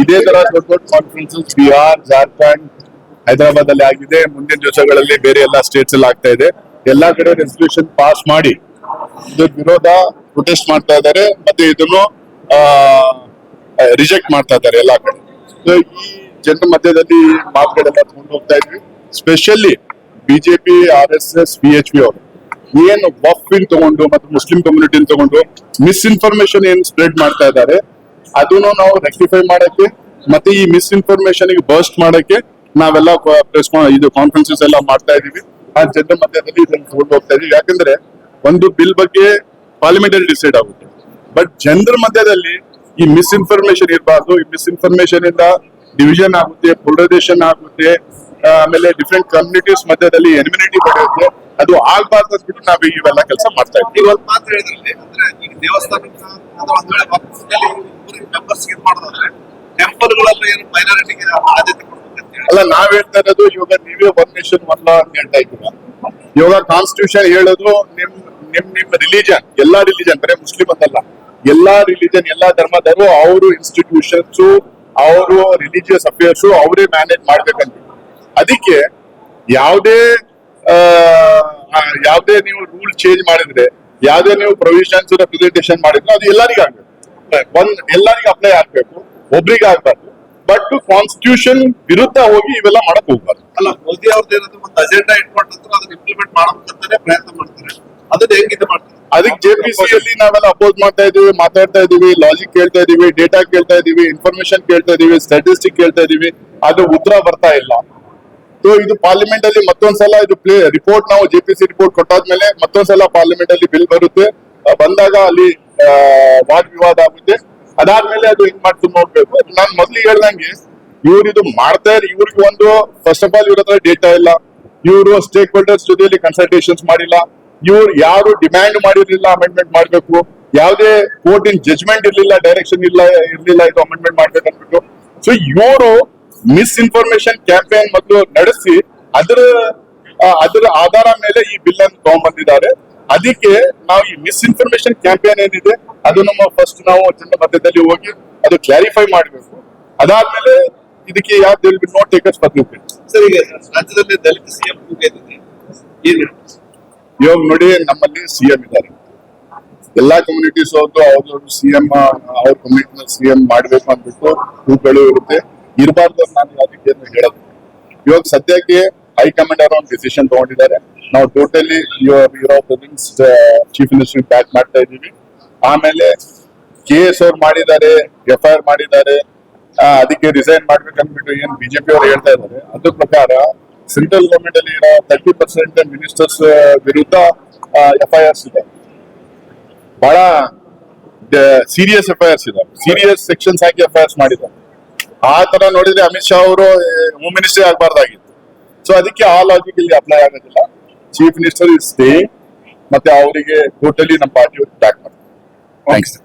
ಇದೇ ತರ ದೊಡ್ಡ ದೊಡ್ಡ ಕಾನ್ಫರೆನ್ಸಸ್ ಬಿಹಾರ್, ಜಾರ್ಖಂಡ್, ಹೈದರಾಬಾದ್ ಅಲ್ಲಿ ಆಗಿದೆ. ಮುಂದಿನ ದಿವಸಗಳಲ್ಲಿ ಬೇರೆ ಎಲ್ಲಾ ಸ್ಟೇಟ್ಸ್ ಅಲ್ಲಿ ಆಗ್ತಾ ಇದೆ. ಎಲ್ಲಾ ಕಡೆ ರೆಸಲ್ಯೂಷನ್ ಪಾಸ್ ಮಾಡಿ ಇದರ ವಿರೋಧ ಪ್ರೊಟೆಸ್ಟ್ ಮಾಡ್ತಾ ಇದ್ದಾರೆ, ಮತ್ತೆ ಇದನ್ನು ರಿಜೆಕ್ಟ್ ಮಾಡ್ತಾ ಇದ್ದಾರೆ ಎಲ್ಲಾ ಕಡೆ. ಈ ಜನರ ಮಧ್ಯದಲ್ಲಿ ಮಾತುಗಳೆಲ್ಲ ತಗೊಂಡು ಹೋಗ್ತಾ ಇದ್ವಿ. ಸ್ಪೆಷಲಿ ಬಿಜೆಪಿ, RSS, BHP ಅವರು ಏನು ವಫ್ ತಗೊಂಡು ಮತ್ತು ಮುಸ್ಲಿಂ ಕಮ್ಯುನಿಟಿ ತಗೊಂಡು ಮಿಸ್ಇನ್ಫಾರ್ಮೇಶನ್ ಏನ್ ಸ್ಪ್ರೆಡ್ ಮಾಡ್ತಾ ಇದ್ದಾರೆ, ಅದನ್ನು ನಾವು ರೆಕ್ಟಿಫೈ ಮಾಡಕ್ಕೆ ಮತ್ತೆ ಈ ಮಿಸ್ಇನ್ಫಾರ್ಮೇಶನ್ ಬರ್ಸ್ಟ್ ಮಾಡಕ್ಕೆ ನಾವೆಲ್ಲ ಇದು ಕಾನ್ಫರೆನ್ಸಸ್ ಎಲ್ಲ ಮಾಡ್ತಾ ಇದೀವಿ. ಆ ಜನರ ಮಧ್ಯದಲ್ಲಿ ಇದನ್ನು ತಗೊಂಡು ಹೋಗ್ತಾ ಇದೀವಿ. ಯಾಕಂದ್ರೆ ಒಂದು ಬಿಲ್ ಬಗ್ಗೆ ಪಾರ್ಲಿಮೆಂಟ್ ಅಲ್ಲಿ ಡಿಸೈಡ್ ಆಗುತ್ತೆ, ಬಟ್ ಜನರ ಮಧ್ಯದಲ್ಲಿ ಈ ಮಿಸ್ಇನ್ಫಾರ್ಮೇಶನ್ ಇರಬಾರ್ದು. ಈ ಮಿಸ್ಇನ್ಫಾರ್ಮೇಶನ್ ಇಂದ ಡಿವಿಷನ್ ಆಗುತ್ತೆ, ಪೊಲರೈಸೇಷನ್ ಆಗುತ್ತೆ, ಆಮೇಲೆ ಡಿಫ್ರೆಂಟ್ ಕಮ್ಯುನಿಟೀಸ್ ಮಧ್ಯದಲ್ಲಿ ಎನಿಮಿನಿಟಿ ಬೆಳೆಯುತ್ತೆ. ಅದು ಆಗ್ಬಾರ್ದು ಅಂದ್ಬಿಟ್ಟು ನಾವು ಇವೆಲ್ಲ ಕೆಲಸ ಮಾಡ್ತಾ ಇದ್ದೀವಿ. ಈಗ ಒಂದು ಮಾತು ಹೇಳಿದ್ರಲ್ಲಿ, ಅಂದ್ರೆ ಈಗ ದೇವಸ್ಥಾನಕ್ಕೆ ಅಥವಾ ಒಂದ್ ವೇಳೆ ಮೆಂಬರ್ಸ್ ಇದು ಮಾಡೋದಾದ್ರೆ ಟೆಂಪಲ್ಗಳಲ್ಲಿ ಏನು ಮೈನಾರಿಟಿಗೆ ಆದ್ಯತೆ ಕೊಡ್ಬೇಕು ಅಂತ ಹೇಳಿ. ಅಲ್ಲ, ನಾವ್ ಹೇಳ್ತಾ ಇರೋದು ಇವಾಗ ನೀವೇ ಒನ್ ನೇಷನ್ ಒನ್ ಲಾ ಅಂತ ಹೇಳ್ತಾ ಇದ್ದೀರಾ. ಇವಾಗ ಕಾನ್ಸ್ಟಿಟ್ಯೂಷನ್ ಹೇಳೋದು ನಿಮ್ ರಿಲಿಜನ್, ಎಲ್ಲಾ ರಿಲಿಜನ್, ಬರೀ ಮುಸ್ಲಿಂ ಅಂತಲ್ಲ, ಎಲ್ಲಾ ರಿಲಿಜನ್, ಎಲ್ಲಾ ಧರ್ಮದವರು ಅವರು ಇನ್ಸ್ಟಿಟ್ಯೂಷನ್ಸ್, ಅವರು ರಿಲಿಜಿಯಸ್ ಅಫೇರ್ಸ್ ಅವರೇ ಮ್ಯಾನೇಜ್ ಮಾಡ್ಬೇಕಂತ. ಅದಕ್ಕೆ ಯಾವುದೇ ನೀವು ರೂಲ್ ಚೇಂಜ್ ಮಾಡಿದ್ರೆ, ಯಾವುದೇ ನೀವು ಪ್ರೊವಿಷನ್ಸ್ ರೆಪ್ರೆಸೆಂಟೇಷನ್ ಮಾಡಿದ್ರೆ ಅದು ಎಲ್ಲರಿಗೂ ಆಗ್ಬೇಕು, ಎಲ್ಲರಿಗೂ ಅಪ್ಲೈ ಆಗ್ಬೇಕು, ಒಬ್ರಿಗೆ ಆಗ್ಬಾರ್ದು. ಬಟ್ ಕಾನ್ಸ್ಟಿಟ್ಯೂಷನ್ ವಿರುದ್ಧ ಹೋಗಿ ಇವೆಲ್ಲ ಮಾಡಕ್ ಹೋಗ್ಬಾರ್ದು. ಅಲ್ಲ, ಮೋದಿ ಅವ್ರದ್ದು ಏನಾದ್ರು ಒಂದು ಅಜೆಂಡಾ ಇಟ್ಕೊಂಡು ಅದನ್ನ ಇಂಪ್ಲಿಮೆಂಟ್ ಮಾಡಬೇಕಂತಾನೆ ಪ್ರಯತ್ನ ಮಾಡ್ತಾರೆ. ಅದನ್ನ ಹೆಂಗಿದೆ ಮಾಡ್ತಾರೆ? ಅದಕ್ಕೆ JPC ನಾವೆಲ್ಲ ಅಪೋಸ್ ಮಾಡ್ತಾ ಇದೀವಿ, ಮಾತಾಡ್ತಾ ಇದೀವಿ, ಲಾಜಿಕ್ ಕೇಳ್ತಾ ಇದೀವಿ, ಡೇಟಾ ಕೇಳ್ತಾ ಇದೀವಿ, ಇನ್ಫಾರ್ಮೇಶನ್ ಕೇಳ್ತಾ ಇದೀವಿ, ಸ್ಟ್ಯಾಟಿಸ್ಟಿಕ್ ಕೇಳ್ತಾ ಇದೀವಿ. ಅದು ಉತ್ತರ ಬರ್ತಾ ಇಲ್ಲ. ಸೊ ಇದು ಪಾರ್ಲಿಮೆಂಟ್ ಅಲ್ಲಿ ಮತ್ತೊಂದ್ಸಲ ಇದು ರಿಪೋರ್ಟ್ ನಾವು JPC ರಿಪೋರ್ಟ್ ಕೊಟ್ಟಾದ್ಮೇಲೆ ಮತ್ತೊಂದ್ಸಲ ಪಾರ್ಲಿಮೆಂಟ್ ಅಲ್ಲಿ ಬಿಲ್ ಬರುತ್ತೆ. ಬಂದಾಗ ಅಲ್ಲಿ ವಾದ ವಿವಾದ ಆಗುತ್ತೆ. ಅದಾದ್ಮೇಲೆ ಅದು ಹೆಂಗ್ ಮಾಡ್ತೀನಿ ನೋಡ್ಬೇಕು. ನಾನ್ ಮೊದ್ಲಿಗೆ ಹೇಳ್ದಂಗೆ ಇವ್ರು ಇದು ಮಾಡ್ತಾ ಇದ್ದಾರೆ. ಇವ್ರಿಗೆ ಒಂದು ಫಸ್ಟ್ ಆಫ್ ಆಲ್ ಇವ್ರ ಹತ್ರ ಡೇಟಾ ಇಲ್ಲ. ಇವರು ಸ್ಟೇಕ್ ಹೋಲ್ಡರ್ಸ್ ಜೊತೆಯಲ್ಲಿ ಕನ್ಸಲ್ಟೇಷನ್ಸ್ ಮಾಡಿಲ್ಲ. ಇವ್ರು ಯಾರು ಡಿಮ್ಯಾಂಡ್ ಮಾಡಿರ್ಲಿಲ್ಲ ಅಮೆಂಡ್ಮೆಂಟ್ ಮಾಡ್ಬೇಕು. ಯಾವುದೇ ಕೋರ್ಟ್ ಇನ್ ಜಜ್ಮೆಂಟ್ ಇರ್ಲಿಲ್ಲ, ಡೈರೆಕ್ಷನ್ ಇರ್ಲಿಲ್ಲ ಇದು ಅಮೆಂಡ್ಮೆಂಟ್ ಮಾಡ್ಬೇಕಂದ್ಬಿಟ್ಟು. ಸೊ ಇವರು ಮಿಸ್ಇನ್ಫಾರ್ಮೇಶನ್ ಕ್ಯಾಂಪೇನ್ ಮತ್ತು ನಡೆಸಿ ಅದರ ಆಧಾರ ಮೇಲೆ ಈ ಬಿಲ್ ಅನ್ನು ತಗೊಂಡ್ಬಂದಿದ್ದಾರೆ. ಅದಕ್ಕೆ ನಾವು ಈ ಮಿಸ್ಇನ್ಫಾರ್ಮೇಶನ್ ಕ್ಯಾಂಪೇನ್ ಏನಿದೆ ಅದನ್ನು ಫಸ್ಟ್ ನಾವು ಜನರ ಮಧ್ಯದಲ್ಲಿ ಹೋಗಿ ಅದು ಕ್ಲಾರಿಫೈ ಮಾಡಬೇಕು. ಅದಾದ್ಮೇಲೆ ಇದಕ್ಕೆ ಯಾವ ನೋ ಟೇಕರ್ಸ್ ಬದಲಿದೆ. ಸರ್, ಈಗ ರಾಜ್ಯದಲ್ಲಿ ದಲಿತ CM ಇವಾಗ ನೋಡಿ, ನಮ್ಮಲ್ಲಿ CM ಇದ್ದಾರೆ. ಎಲ್ಲಾ ಕಮ್ಯುನಿಟೀಸ್ ಅವ್ರದ್ದು CM ಅವ್ರ ಕಮ್ಯುನಿಟಿ CM ಮಾಡ್ಬೇಕು ಅಂದ್ಬಿಟ್ಟು ರೂಲ್ಗಳು ಇರುತ್ತೆ. ಇರಬಾರ್ದು ನಾನು ಅದಕ್ಕೆ ಹೇಳೋದು. ಇವಾಗ ಸದ್ಯಕ್ಕೆ ಹೈಕಮಾಂಡ್ ಅವರು ಒಂದು ಡಿಸಿಷನ್ ತಗೊಂಡಿದ್ದಾರೆ. ನಾವು ಟೋಟಲಿ ಚೀಫ್ ಮಿನಿಸ್ಟರ್ ಬ್ಯಾಕ್ ಮಾಡ್ತಾ ಇದೀವಿ. ಆಮೇಲೆ KS ಅವ್ರು ಮಾಡಿದ್ದಾರೆ, FIR ಮಾಡಿದ್ದಾರೆ. ಅದಕ್ಕೆ ರಿಸೈನ್ ಮಾಡ್ಬೇಕಂದ್ಬಿಟ್ಟು ಏನ್ BJP ಅವ್ರು ಹೇಳ್ತಾ ಇದ್ದಾರೆ. ಅದ್ರ ಪ್ರಕಾರ ಸೆಂಟ್ರಲ್ ಗವರ್ಮೆಂಟ್ ಅಲ್ಲಿ ಇರೋ 30% ಮಿನಿಸ್ಟರ್ಸ್ ವಿರುದ್ಧ FIRs ಇದೆ. ಬಹಳ ಸೀರಿಯಸ್ FIRs ಇದೆ, ಸೀರಿಯಸ್ ಸೆಕ್ಷನ್ಸ್ ಹಾಕಿ FIRs ಮಾಡಿದ್ದಾರೆ. ಆ ತರ ನೋಡಿದ್ರೆ ಅಮಿತ್ ಶಾ ಅವರು ಹೋಮ್ ಮಿನಿಸ್ಟರ್ ಆಗ್ಬಾರ್ದಾಗಿತ್ತು. ಸೊ ಅದಕ್ಕೆ ಆ ಲಾಜಿಕ್ ಇಲ್ಲಿ ಅಪ್ಲೈ ಆಗೋದಿಲ್ಲ. ಚೀಫ್ ಮಿನಿಸ್ಟರ್ ಇಸ್ ಸ್ಟೇಯಿಂಗ್, ಮತ್ತೆ ಅವರಿಗೆ ಟೋಟಲಿ ನಮ್ಮ ಪಾರ್ಟಿ ಬ್ಯಾಕ್ ಮಾಡ್ತಾರೆ. ಥ್ಯಾಂಕ್ಸ್.